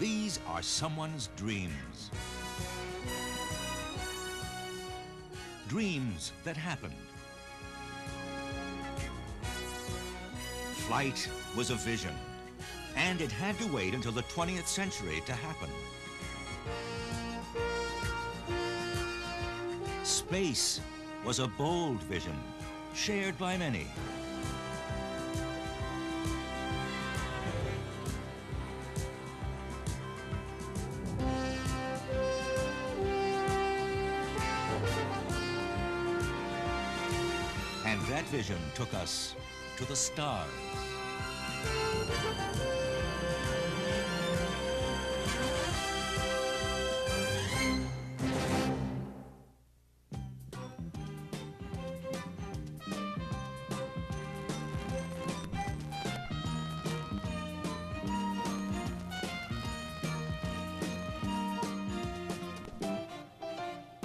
These are someone's dreams. Dreams that happened. Flight was a vision, and it had to wait until the 20th century to happen. Space was a bold vision, shared by many. And that vision took us to the stars.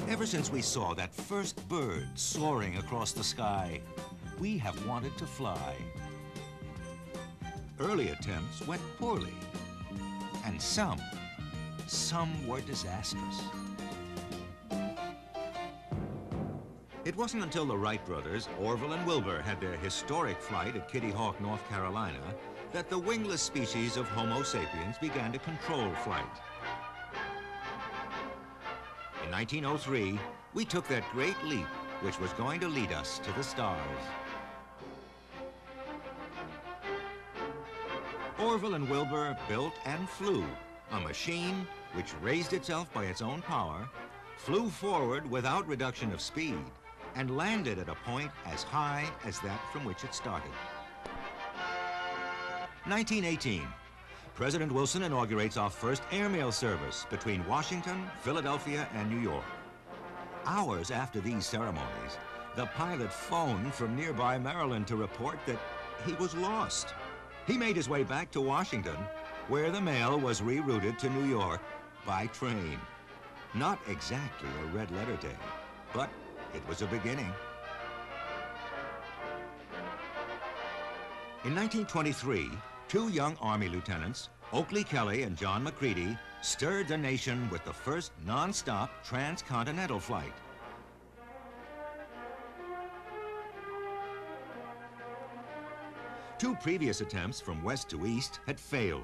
Ever since we saw that first bird soaring across the sky, we have wanted to fly. Early attempts went poorly, and some were disastrous. It wasn't until the Wright brothers, Orville and Wilbur, had their historic flight at Kitty Hawk, North Carolina, that the wingless species of Homo sapiens began to control flight. In 1903, we took that great leap which was going to lead us to the stars. Orville and Wilbur built and flew a machine which raised itself by its own power, flew forward without reduction of speed, and landed at a point as high as that from which it started. 1918. President Wilson inaugurates our first airmail service between Washington, Philadelphia, and New York. Hours after these ceremonies, the pilot phoned from nearby Maryland to report that he was lost. He made his way back to Washington, where the mail was rerouted to New York by train. Not exactly a red letter day, but it was a beginning. In 1923, two young Army lieutenants, Oakley Kelly and John McCready, stirred the nation with the first non-stop transcontinental flight. Two previous attempts from west to east had failed.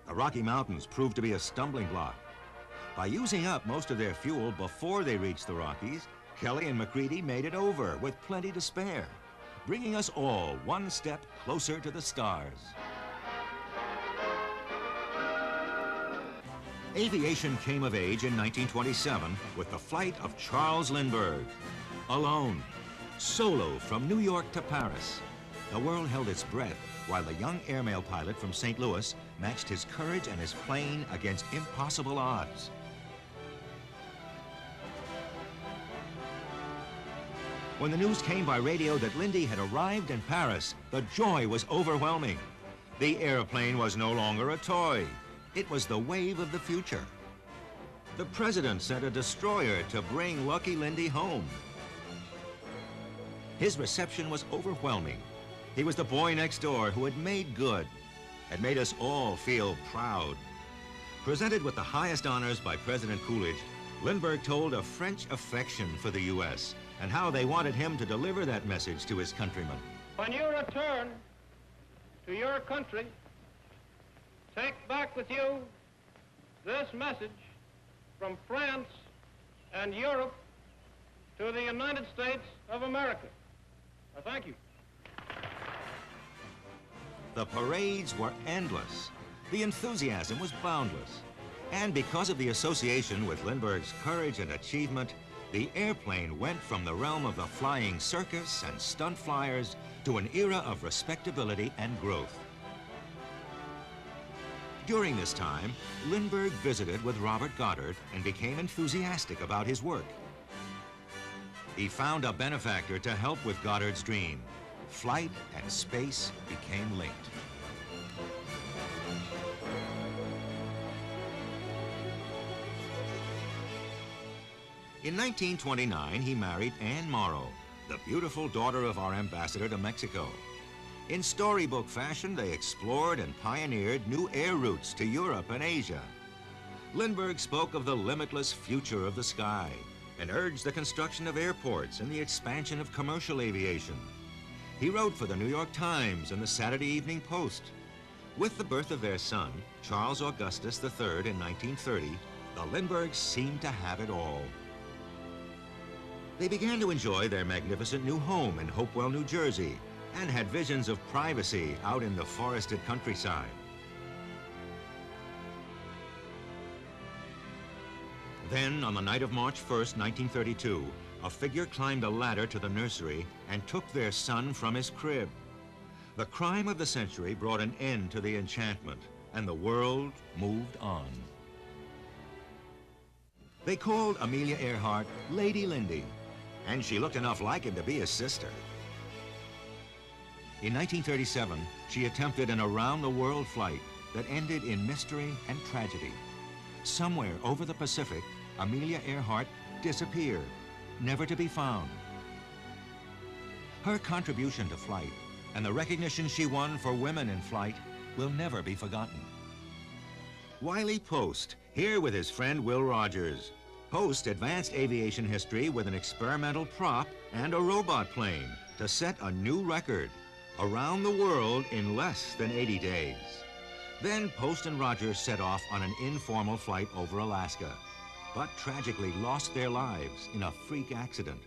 The Rocky Mountains proved to be a stumbling block. By using up most of their fuel before they reached the Rockies, Kelly and McCready made it over with plenty to spare, bringing us all one step closer to the stars. Aviation came of age in 1927 with the flight of Charles Lindbergh. Alone, solo from New York to Paris. The world held its breath while the young airmail pilot from St. Louis matched his courage and his plane against impossible odds. When the news came by radio that Lindy had arrived in Paris, the joy was overwhelming. The airplane was no longer a toy. It was the wave of the future. The president sent a destroyer to bring Lucky Lindy home. His reception was overwhelming. He was the boy next door who had made good, had made us all feel proud. Presented with the highest honors by President Coolidge, Lindbergh told of French affection for the U.S. and how they wanted him to deliver that message to his countrymen. When you return to your country, take back with you this message from France and Europe to the United States of America. Thank you. The parades were endless. The enthusiasm was boundless. And because of the association with Lindbergh's courage and achievement, the airplane went from the realm of the flying circus and stunt flyers to an era of respectability and growth. During this time, Lindbergh visited with Robert Goddard and became enthusiastic about his work. He found a benefactor to help with Goddard's dream. Flight and space became linked. In 1929, he married Anne Morrow, the beautiful daughter of our ambassador to Mexico. In storybook fashion, they explored and pioneered new air routes to Europe and Asia. Lindbergh spoke of the limitless future of the sky and urged the construction of airports and the expansion of commercial aviation. He wrote for the New York Times and the Saturday Evening Post. With the birth of their son, Charles Augustus III, in 1930, the Lindberghs seemed to have it all. They began to enjoy their magnificent new home in Hopewell, New Jersey, and had visions of privacy out in the forested countryside. Then, on the night of March 1st, 1932, a figure climbed a ladder to the nursery and took their son from his crib. The crime of the century brought an end to the enchantment, and the world moved on. They called Amelia Earhart Lady Lindy, and she looked enough like him to be his sister. In 1937, she attempted an around-the-world flight that ended in mystery and tragedy. Somewhere over the Pacific, Amelia Earhart disappeared, never to be found. Her contribution to flight and the recognition she won for women in flight will never be forgotten. Wiley Post, here with his friend Will Rogers. Post advanced aviation history with an experimental prop and a robot plane to set a new record around the world in less than 80 days. Then Post and Rogers set off on an informal flight over Alaska, but tragically lost their lives in a freak accident.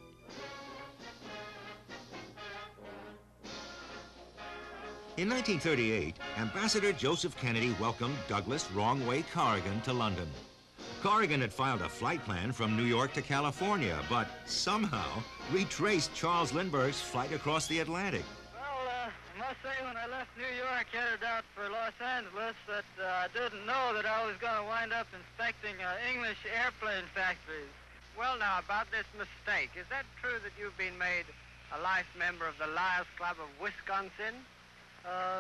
In 1938, Ambassador Joseph Kennedy welcomed Douglas Wrong-Way Corrigan to London. Corrigan had filed a flight plan from New York to California, but somehow retraced Charles Lindbergh's flight across the Atlantic. Well, I must say when I left New York, headed out for Los Angeles, that I didn't know that I was going to wind up inspecting English airplane factories. Well, now, about this mistake, is that true that you've been made a life member of the Lions Club of Wisconsin?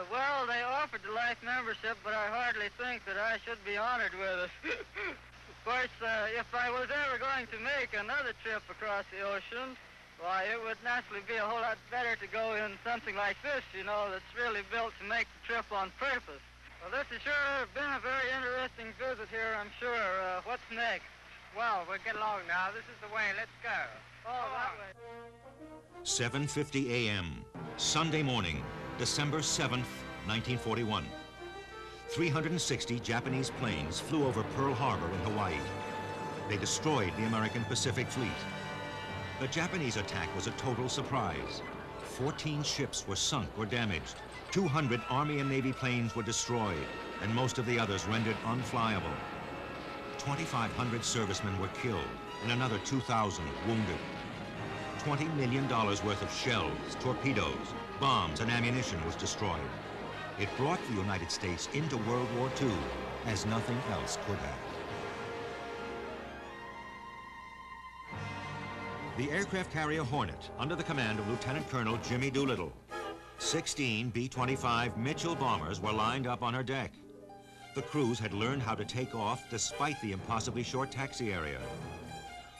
Well, they offered the life membership, but I hardly think that I should be honored with it. Of course, if I was ever going to make another trip across the ocean, why, it would naturally be a whole lot better to go in something like this, you know, that's really built to make the trip on purpose. Well, this has sure been a very interesting visit here, I'm sure. What's next? Well, we'll get along now. This is the way. Let's go. Oh, that way. 7:50 a.m., Sunday morning, December 7th, 1941. 360 Japanese planes flew over Pearl Harbor in Hawaii. They destroyed the American Pacific Fleet. The Japanese attack was a total surprise. 14 ships were sunk or damaged. 200 Army and Navy planes were destroyed, and most of the others rendered unflyable. 2,500 servicemen were killed, and another 2,000 wounded. $20 million worth of shells, torpedoes, bombs, and ammunition was destroyed. It brought the United States into World War II as nothing else could have. The aircraft carrier Hornet, under the command of Lieutenant Colonel Jimmy Doolittle. 16 B-25 Mitchell bombers were lined up on her deck. The crews had learned how to take off despite the impossibly short taxi area.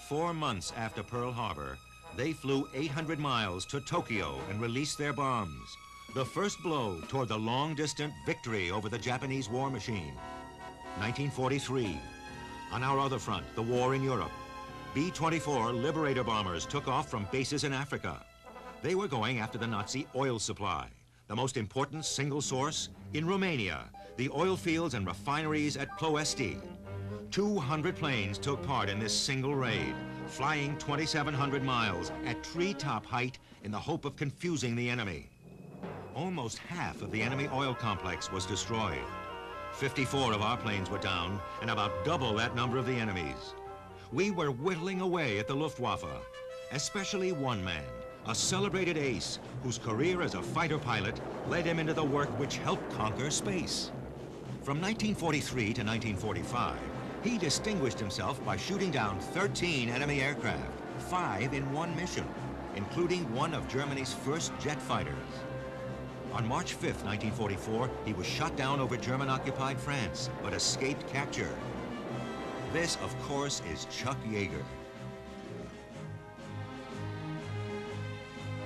4 months after Pearl Harbor, they flew 800 miles to Tokyo and released their bombs. The first blow toward the long-distant victory over the Japanese war machine. 1943. On our other front, the war in Europe. B-24 Liberator bombers took off from bases in Africa. They were going after the Nazi oil supply, the most important single source in Romania, the oil fields and refineries at Ploesti. 200 planes took part in this single raid, flying 2,700 miles at treetop height in the hope of confusing the enemy. Almost half of the enemy oil complex was destroyed. 54 of our planes were down, and about double that number of the enemy's. We were whittling away at the Luftwaffe, especially one man, a celebrated ace whose career as a fighter pilot led him into the work which helped conquer space. From 1943 to 1945, he distinguished himself by shooting down 13 enemy aircraft, 5 in one mission, including one of Germany's first jet fighters. On March 5th, 1944, he was shot down over German-occupied France, but escaped capture. This, of course, is Chuck Yeager.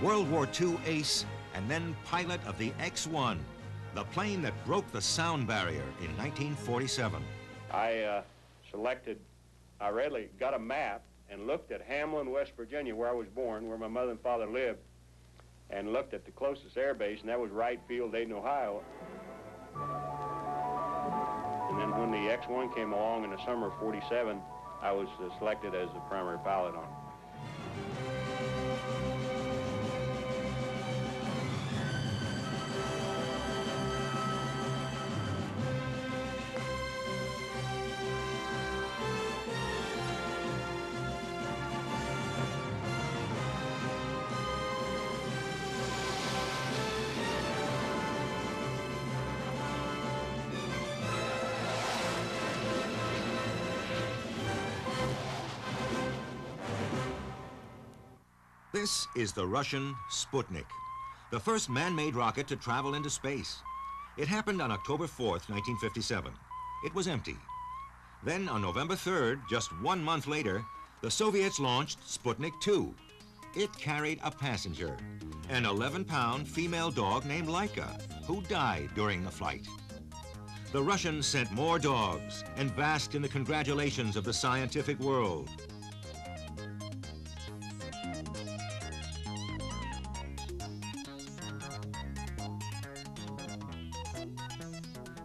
World War II ace, and then pilot of the X-1, the plane that broke the sound barrier in 1947. I selected, I readily got a map and looked at Hamlin, West Virginia, where I was born, where my mother and father lived, and looked at the closest air base, and that was Wright Field, Dayton, Ohio. And then when the X-1 came along in the summer of '47, I was selected as the primary pilot on it. This is the Russian Sputnik, the first man-made rocket to travel into space. It happened on October 4th, 1957. It was empty. Then on November 3rd, just 1 month later, the Soviets launched Sputnik 2. It carried a passenger, an 11-pound female dog named Laika, who died during the flight. The Russians sent more dogs and basked in the congratulations of the scientific world.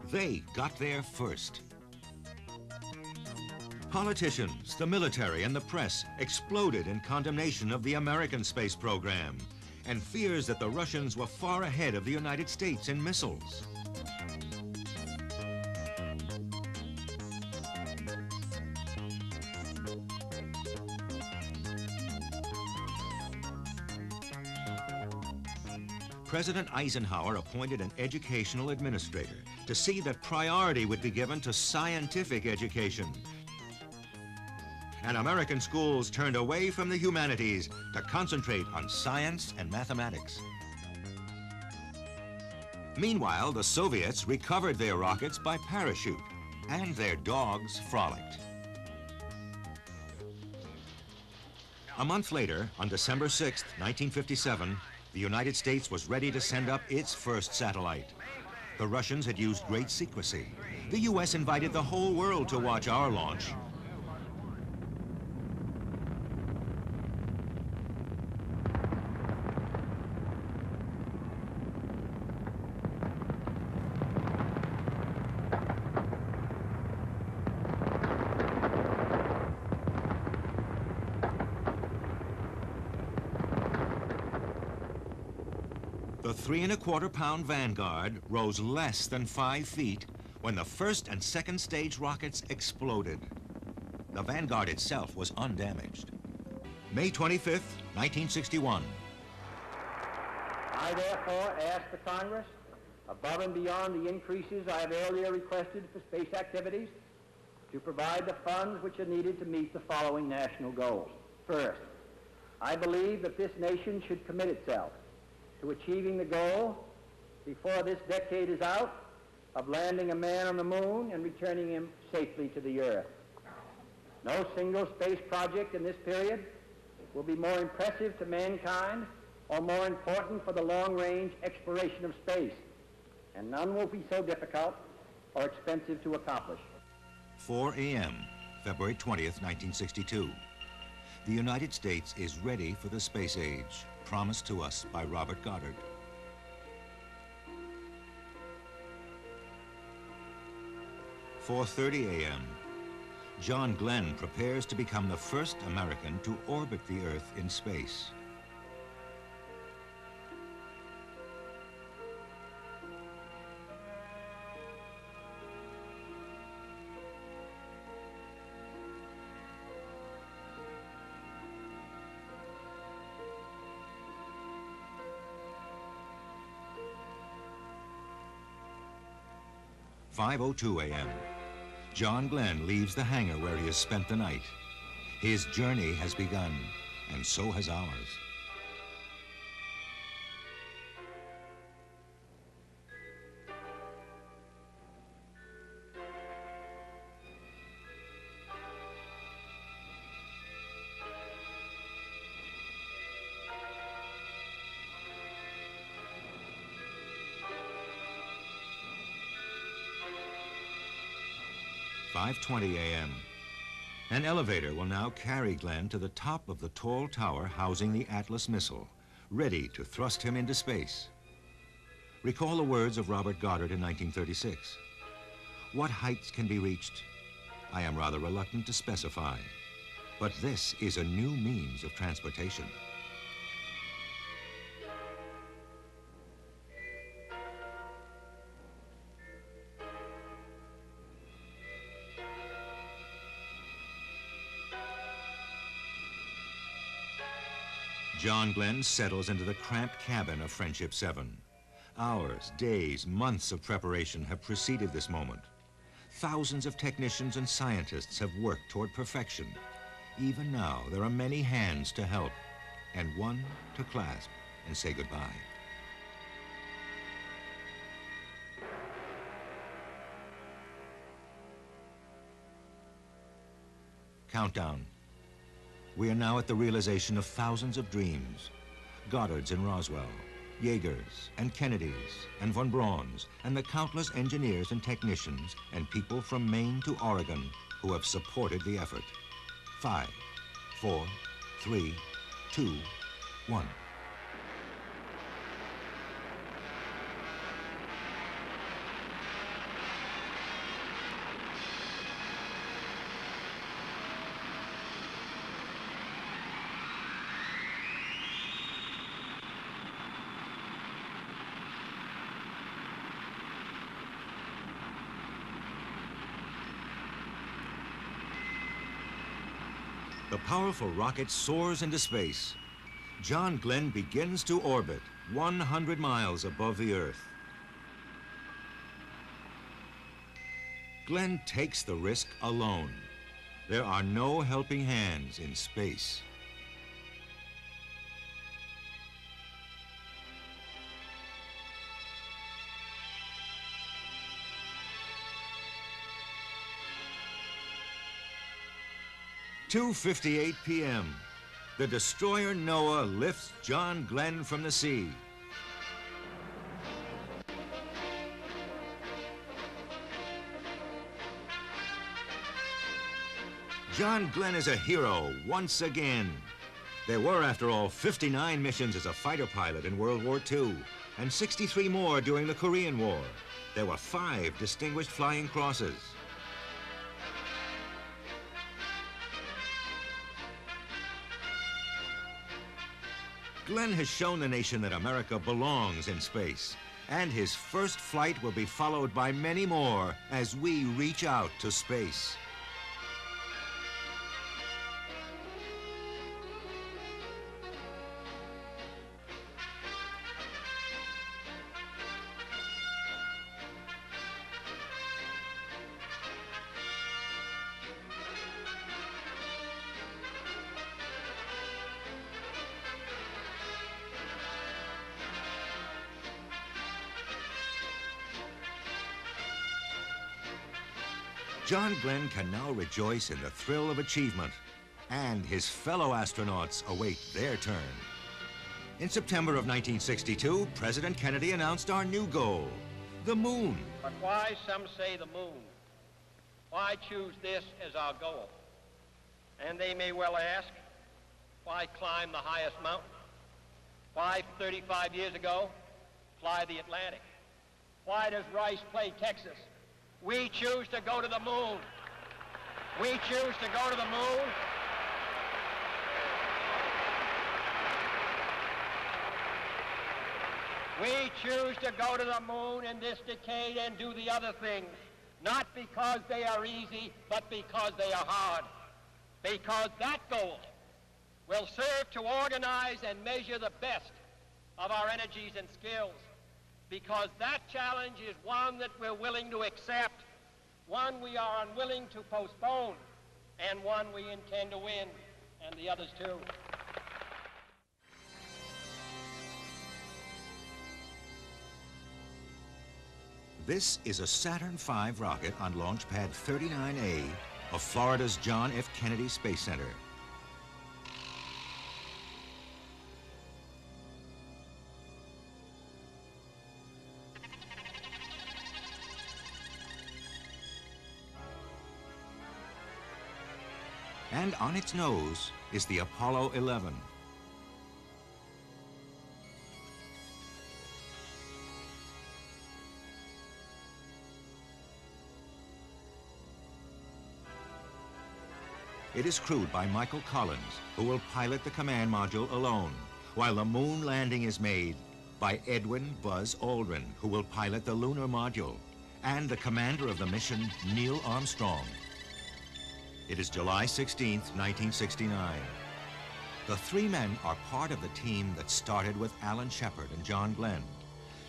They got there first. Politicians, the military, and the press exploded in condemnation of the American space program and fears that the Russians were far ahead of the United States in missiles. President Eisenhower appointed an educational administrator to see that priority would be given to scientific education. And American schools turned away from the humanities to concentrate on science and mathematics. Meanwhile, the Soviets recovered their rockets by parachute, and their dogs frolicked. A month later, on December 6th, 1957, the United States was ready to send up its first satellite. The Russians had used great secrecy. The U.S. invited the whole world to watch our launch. The 3¼ pound Vanguard rose less than 5 feet when the first and second stage rockets exploded. The Vanguard itself was undamaged. May 25th, 1961. I therefore ask the Congress, above and beyond the increases I have earlier requested for space activities, to provide the funds which are needed to meet the following national goals. First, I believe that this nation should commit itself to achieving the goal, before this decade is out, of landing a man on the moon and returning him safely to the Earth. No single space project in this period will be more impressive to mankind or more important for the long-range exploration of space, and none will be so difficult or expensive to accomplish. 4 a.m., February 20th, 1962. The United States is ready for the space age, promised to us by Robert Goddard. 4:30 a.m. John Glenn prepares to become the first American to orbit the Earth in space. "5:02 a.m. John Glenn leaves the hangar where he has spent the night. His journey has begun, and so has ours. "5:20 a.m. An elevator will now carry Glenn to the top of the tall tower housing the Atlas missile, ready to thrust him into space. Recall the words of Robert Goddard in 1936. What heights can be reached? I am rather reluctant to specify, but this is a new means of transportation. John Glenn settles into the cramped cabin of Friendship 7. Hours, days, months of preparation have preceded this moment. Thousands of technicians and scientists have worked toward perfection. Even now, there are many hands to help, and one to clasp and say goodbye. Countdown. We are now at the realization of thousands of dreams. Goddards in Roswell, Yeagers and Kennedys and von Brauns, and the countless engineers and technicians and people from Maine to Oregon who have supported the effort. 5, 4, 3, 2, 1. The powerful rocket soars into space. John Glenn begins to orbit 100 miles above the Earth. Glenn takes the risk alone. There are no helping hands in space. "2:58 p.m. The destroyer Noah lifts John Glenn from the sea. John Glenn is a hero once again. There were, after all, 59 missions as a fighter pilot in World War II, and 63 more during the Korean War. There were 5 distinguished flying crosses. Glenn has shown the nation that America belongs in space, and his first flight will be followed by many more as we reach out to space. John Glenn can now rejoice in the thrill of achievement, and his fellow astronauts await their turn. In September of 1962, President Kennedy announced our new goal, the moon. But why, some say, the moon? Why choose this as our goal? And they may well ask, why climb the highest mountain? Why, 35 years ago, fly the Atlantic? Why does Rice play Texas? We choose to go to the moon. We choose to go to the moon. We choose to go to the moon in this decade and do the other things, not because they are easy, but because they are hard. Because that goal will serve to organize and measure the best of our energies and skills. Because that challenge is one that we're willing to accept, one we are unwilling to postpone, and one we intend to win, and the others too. This is a Saturn V rocket on Launch Pad 39A of Florida's John F. Kennedy Space Center. And on its nose is the Apollo 11. It is crewed by Michael Collins, who will pilot the command module alone, while the moon landing is made by Edwin Buzz Aldrin, who will pilot the lunar module, and the commander of the mission, Neil Armstrong. It is July 16th, 1969. The three men are part of the team that started with Alan Shepard and John Glenn,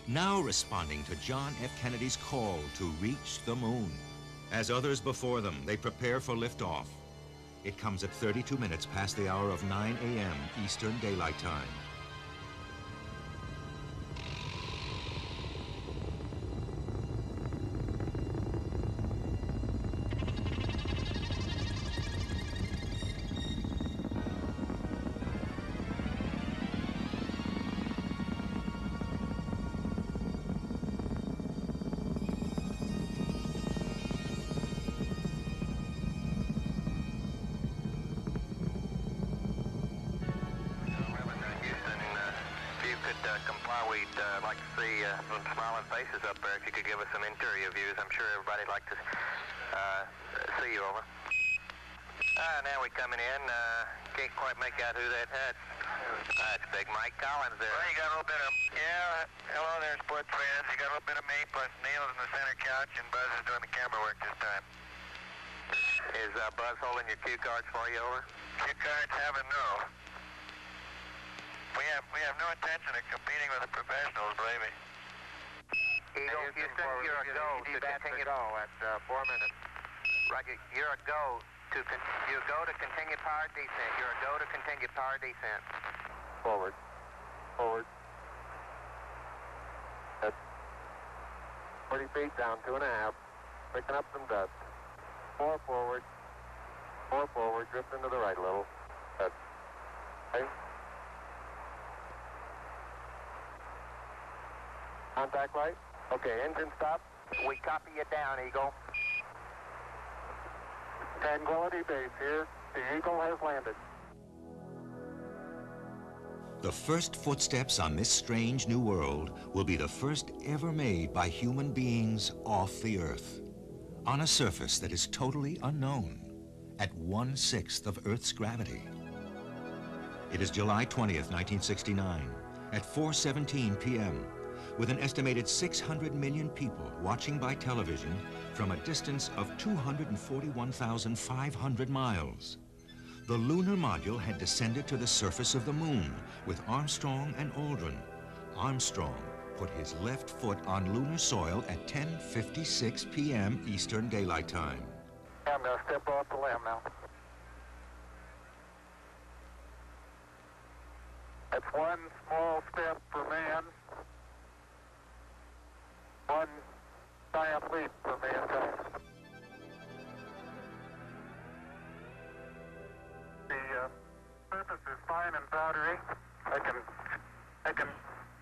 now responding to John F. Kennedy's call to reach the moon. As others before them, they prepare for liftoff. It comes at 32 minutes past the hour of 9 a.m. Eastern Daylight Time. We'd like to see some smiling faces up there. If you could give us some interior views, I'm sure everybody'd like to see you over. Now we're coming in. Can't quite make out who that had. That's Big Mike Collins there. Well, you got a little bit of, hello there, sports fans. You got a little bit of me, plus Neil's in the center couch, and Buzz is doing the camera work this time. Is Buzz holding your cue cards for you over? Cue cards haven't, no. We have no intention of competing with the professionals, believe me. Eagle, Houston, you're a go to continue. That's 4 minutes. Roger, you're a go to continue power descent. You're a go to continue power descent. Forward. Forward. That's 40 feet down, 2.5. Picking up some dust. 4 forward. 4 forward. Drift into the right a little. That's okay. Contact light. Okay, engine stop. We copy you down, Eagle. Tranquility Base here. The Eagle has landed. The first footsteps on this strange new world will be the first ever made by human beings off the Earth, on a surface that is totally unknown, at 1/6 of Earth's gravity. It is July 20th, 1969, at 4:17 p.m., with an estimated 600 million people watching by television from a distance of 241,500 miles. The lunar module had descended to the surface of the moon with Armstrong and Aldrin. Armstrong put his left foot on lunar soil at 10:56 p.m. Eastern Daylight Time. I'm going to step off the limb now. That's one small step for man, one giant leap for mankind. The surface is fine and powdery. I can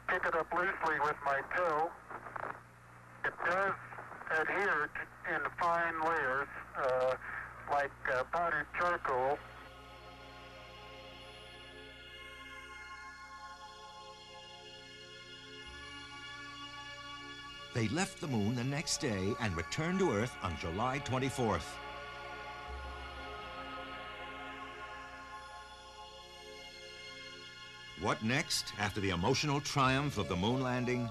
pick it up loosely with my toe. It does adhere in fine layers, like powdered charcoal. They left the moon the next day and returned to Earth on July 24th. What next after the emotional triumph of the moon landing?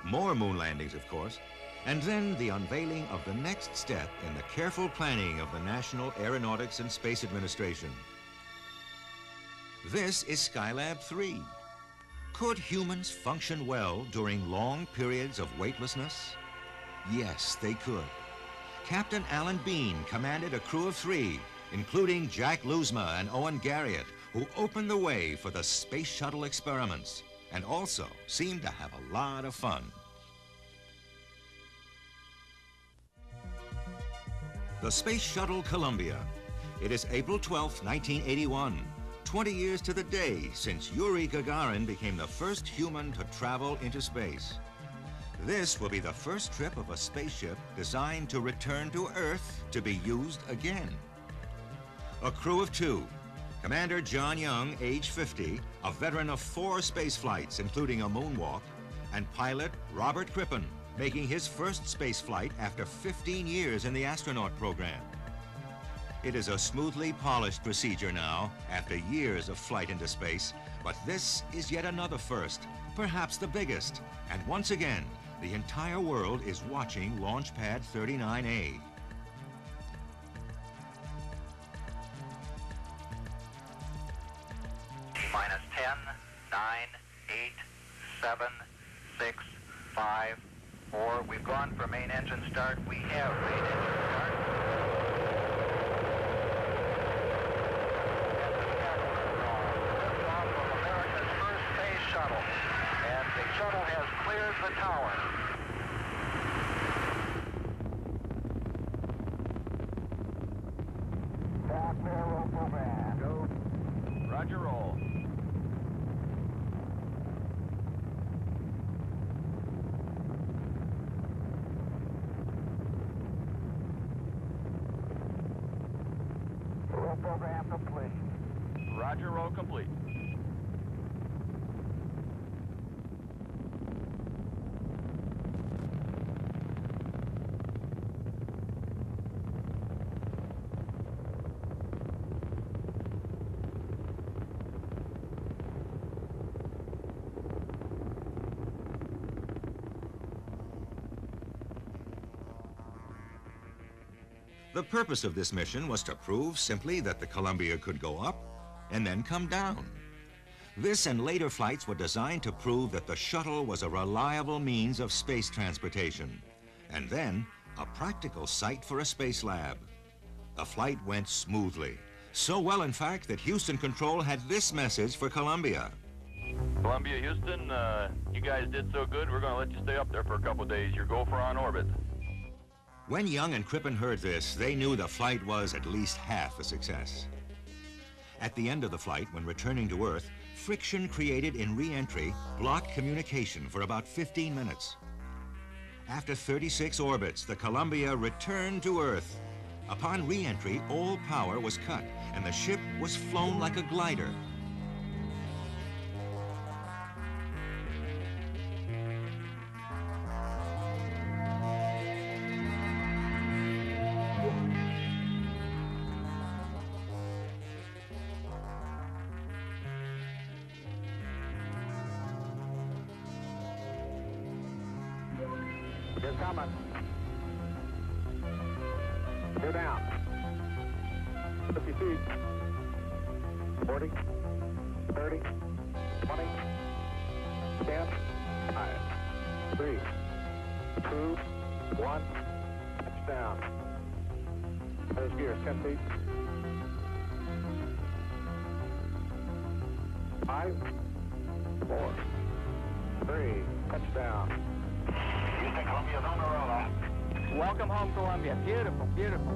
More moon landings, of course, and then the unveiling of the next step in the careful planning of the National Aeronautics and Space Administration. This is Skylab 3. Could humans function well during long periods of weightlessness? Yes, they could. Captain Alan Bean commanded a crew of 3, including Jack Lousma and Owen Garriott, who opened the way for the space shuttle experiments and also seemed to have a lot of fun. The Space Shuttle Columbia. It is April 12, 1981. 20 years to the day since Yuri Gagarin became the first human to travel into space. This will be the first trip of a spaceship designed to return to Earth to be used again. A crew of 2. Commander John Young, age 50, a veteran of 4 space flights, including a moonwalk, and pilot Robert Crippen, making his first space flight after 15 years in the astronaut program. It is a smoothly polished procedure now, after years of flight into space, but this is yet another first, perhaps the biggest, and once again, the entire world is watching Launchpad 39A. Minus 10, 9, 8, 7, 6, 5, 4. We've gone for main engine start. We have main engine start. Liftoff of America's first space shuttle. And the shuttle has cleared the tower. Back there, roll back. Go. Roger, roll. Roll program complete. Roger, roll complete. The purpose of this mission was to prove simply that the Columbia could go up and then come down. This and later flights were designed to prove that the shuttle was a reliable means of space transportation, and then a practical site for a space lab. The flight went smoothly. So well, in fact, that Houston Control had this message for Columbia. Columbia, Houston, you guys did so good, we're going to let you stay up there for a couple of days. Your gopher on orbit. When Young and Crippen heard this, they knew the flight was at least half a success. At the end of the flight, when returning to Earth, friction created in re-entry blocked communication for about 15 minutes. After 36 orbits, the Columbia returned to Earth. Upon re-entry, all power was cut, and the ship was flown like a glider. You're coming. You're down. 50 feet. 40, 30, 20, 10, 5, 3, 2, 1. Touchdown. Those gears, 10 feet. 5, 4, 3, touchdown. Houston, Columbia's on the roll. Welcome home, Columbia. Beautiful, beautiful.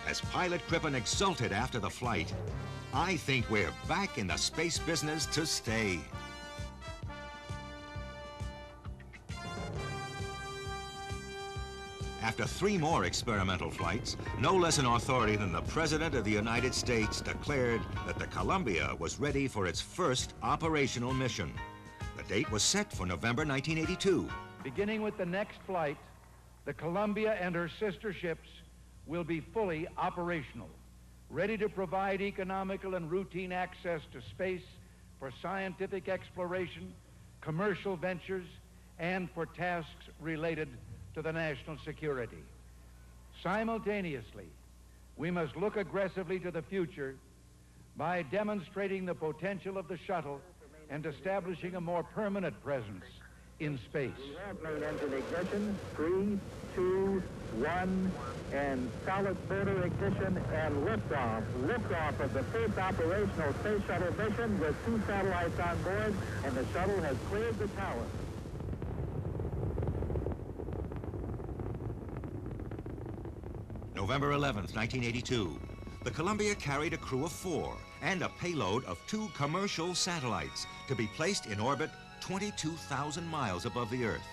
As pilot Crippen exulted after the flight, I think we're back in the space business to stay. After 3 more experimental flights, no less an authority than the President of the United States declared that the Columbia was ready for its first operational mission. The date was set for November 1982. Beginning with the next flight, the Columbia and her sister ships will be fully operational, ready to provide economical and routine access to space for scientific exploration, commercial ventures, and for tasks related to the national security. Simultaneously, we must look aggressively to the future by demonstrating the potential of the shuttle and establishing a more permanent presence in space. We have main engine ignition. 3, 2, 1, and solid motor ignition and liftoff. Liftoff of the first operational space shuttle mission with 2 satellites on board, and the shuttle has cleared the tower. November 11th, 1982. The Columbia carried a crew of 4 and a payload of 2 commercial satellites to be placed in orbit 22,000 miles above the Earth.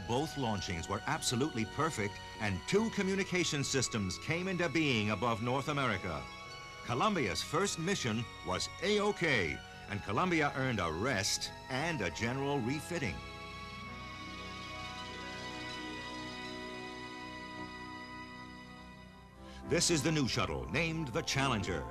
Both launchings were absolutely perfect, and 2 communication systems came into being above North America. Columbia's first mission was A-OK, and Columbia earned a rest and a general refitting. This is the new shuttle, named the Challenger.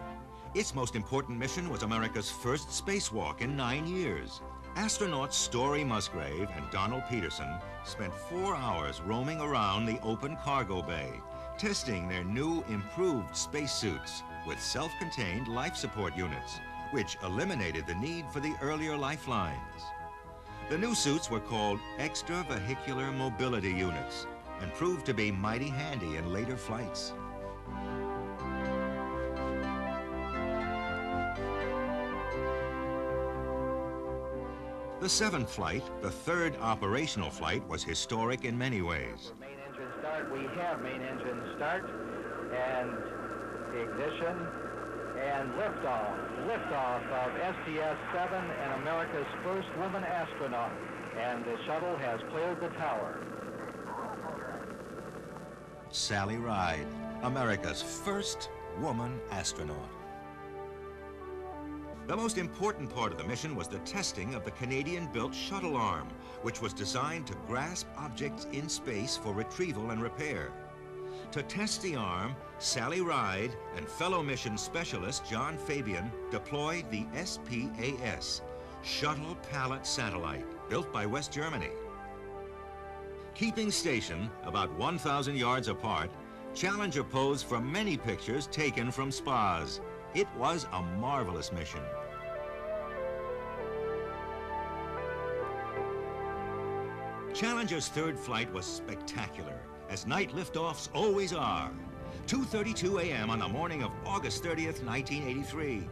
Its most important mission was America's first spacewalk in 9 years. Astronauts Story Musgrave and Donald Peterson spent 4 hours roaming around the open cargo bay, testing their new, improved spacesuits with self-contained life support units, which eliminated the need for the earlier lifelines. The new suits were called extravehicular mobility units and proved to be mighty handy in later flights. The 7th flight, the 3rd operational flight, was historic in many ways. Main engine start, we have main engine start, and ignition, and liftoff. Liftoff of STS-7 and America's first woman astronaut. And the shuttle has cleared the tower. Sally Ride, America's first woman astronaut. The most important part of the mission was the testing of the Canadian-built shuttle arm, which was designed to grasp objects in space for retrieval and repair. To test the arm, Sally Ride and fellow mission specialist John Fabian deployed the SPAS, Shuttle Pallet Satellite, built by West Germany. Keeping station about 1,000 yards apart, Challenger posed for many pictures taken from spas. It was a marvelous mission. Challenger's 3rd flight was spectacular, as night liftoffs always are. 2:32 a.m. on the morning of August 30th, 1983.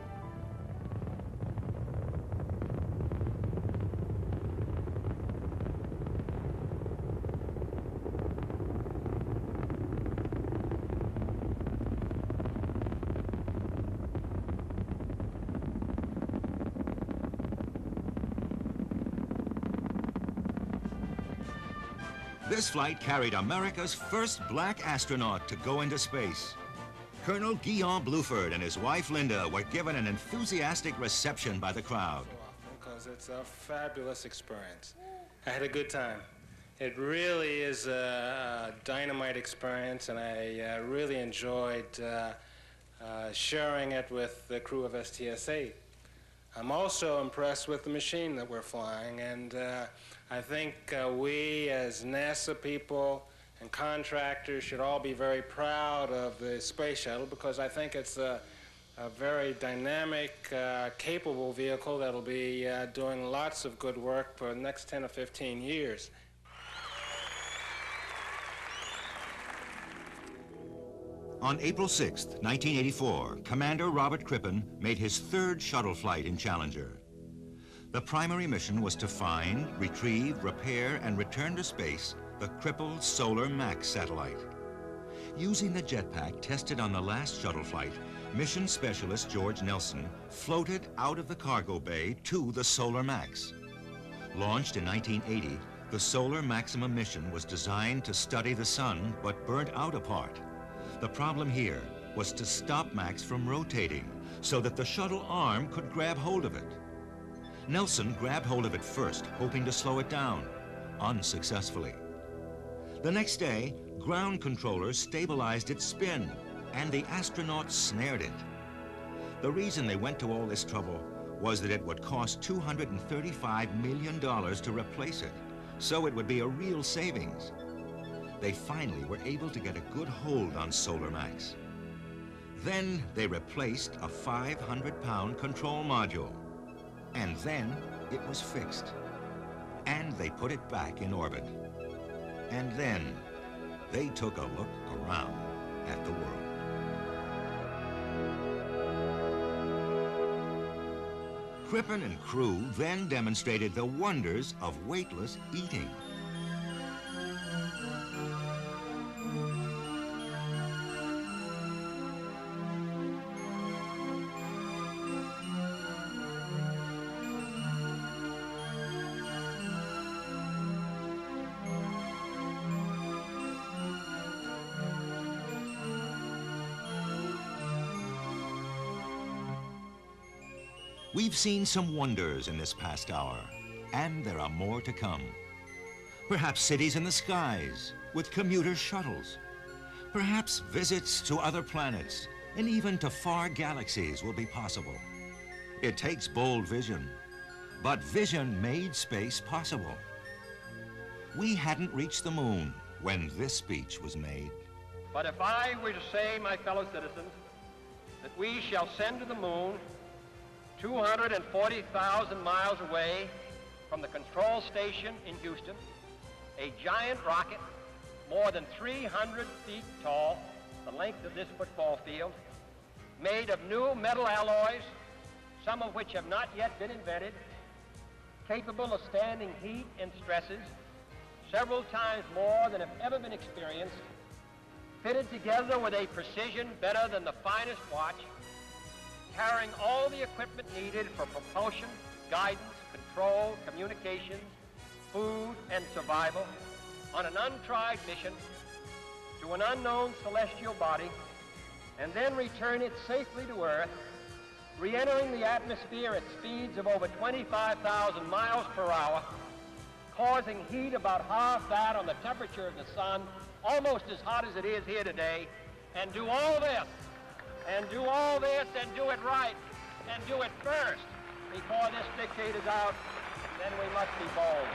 This flight carried America's first black astronaut to go into space. Colonel Guillaume Bluford and his wife Linda were given an enthusiastic reception by the crowd. Because it's a fabulous experience. I had a good time. It really is a dynamite experience, and I really enjoyed sharing it with the crew of STS-8. I'm also impressed with the machine that we're flying, and I think we as NASA people and contractors should all be very proud of the space shuttle, because I think it's a very dynamic, capable vehicle that'll be doing lots of good work for the next 10 or 15 years. On April 6th, 1984, Commander Robert Crippen made his 3rd shuttle flight in Challenger. The primary mission was to find, retrieve, repair, and return to space the crippled Solar Max satellite. Using the jetpack tested on the last shuttle flight, mission specialist George Nelson floated out of the cargo bay to the Solar Max. Launched in 1980, the Solar Maximum mission was designed to study the sun, but burnt out a part. The problem here was to stop Max from rotating so that the shuttle arm could grab hold of it. Nelson grabbed hold of it first, hoping to slow it down, unsuccessfully. The next day, ground controllers stabilized its spin, and the astronauts snared it. The reason they went to all this trouble was that it would cost $235 million to replace it, so it would be a real savings. They finally were able to get a good hold on Solar Max. Then they replaced a 500-pound control module. And then it was fixed. And they put it back in orbit. And then they took a look around at the world. Crippen and crew then demonstrated the wonders of weightless eating. We've seen some wonders in this past hour, and there are more to come. Perhaps cities in the skies with commuter shuttles. Perhaps visits to other planets and even to far galaxies will be possible. It takes bold vision, but vision made space possible. We hadn't reached the moon when this speech was made. But if I were to say, my fellow citizens, that we shall send to the moon 240,000 miles away from the control station in Houston, a giant rocket more than 300 feet tall, the length of this football field, made of new metal alloys, some of which have not yet been invented, capable of standing heat and stresses several times more than have ever been experienced, fitted together with a precision better than the finest watch, carrying all the equipment needed for propulsion, guidance, control, communications, food, and survival on an untried mission to an unknown celestial body, and then return it safely to Earth, re-entering the atmosphere at speeds of over 25,000 miles per hour, causing heat about half that on the temperature of the sun, almost as hot as it is here today, and do all this, and do all this, and do it right, and do it first before this decade is out, then we must be bold.